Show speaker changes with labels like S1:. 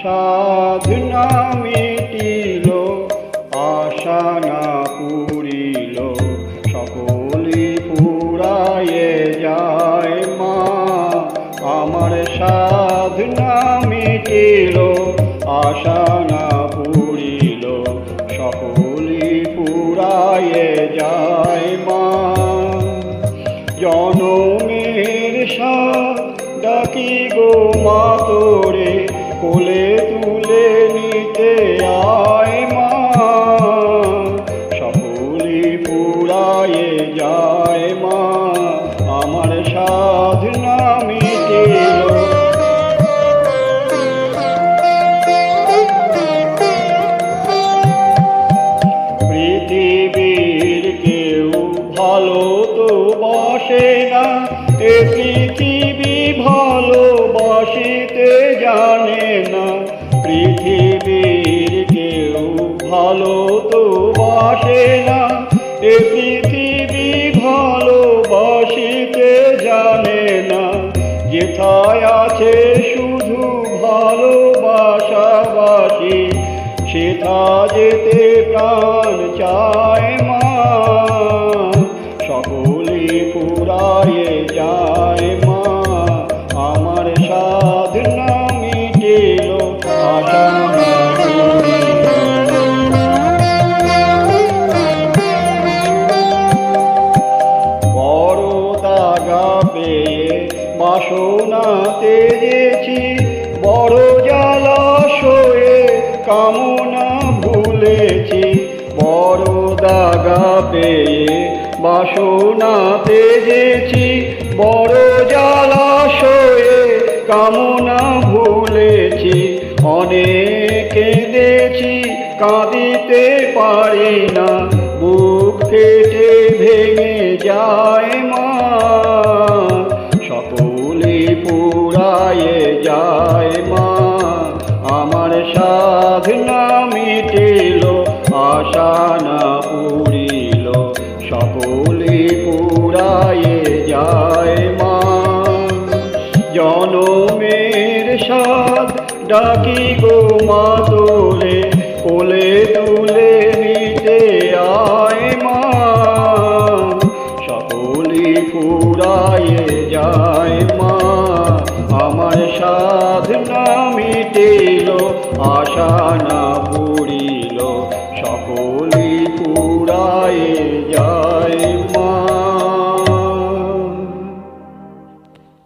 S1: সাধনা মিটিল, আশা না পুরিল, সকলি পুরায়ে যায় মা। আমার সাধনা মিটিল, আশা না পুরিল, সকলি পুরায়ে যায় মা। জনমের সাথ ডাকি গো মা তোরে, কোলে তুলে নিতে আয় মা। সকলি পুরায়ে যায় মা, আমার সাধনা মিটিল। পৃথিবীর কেউ ভালো তো বাসে না, এ পৃথিবী ভালোবাসিতে জানে না। পৃথিবীর কেউ ভালো তো বাসে না, এ পৃথিবী ভালোবাসিতে জানে না। যেথায় আছে শুধু ভালোবাসাবাসি, সেথা যেতে প্রাণ চায় মা। সকলি পুরায়ে যায় মা, আমার সাধনা মিটিল, আশা না পুরিল। বড় দাগা পেয়ে বাসনা তেজেছি, বড় জলাশয়ে কামনা ভুলেছি। বড় দাগা পেয়ে বাসনা তেজেছি, বড় জলাশয়ে কামনা ভুলেছি। অনেক কেঁদেছি, কাঁদিতে পারি না, বুক কেটে ভেঙে যায় মা। সকলি পুরায়ে যায় মা, আমার সাধনা মিটিল, আশা না পুরিল, সকলি পুরায়ে যায় মা। জনমের সাথ ডাকি গো মা তোরে, কোলে তুলে নিতে আয় মা। সকলি পুরায়ে যায় মা, আমার সাধনা মিটিল, আশা না পুরিল, সকলি পুরায়ে যায়।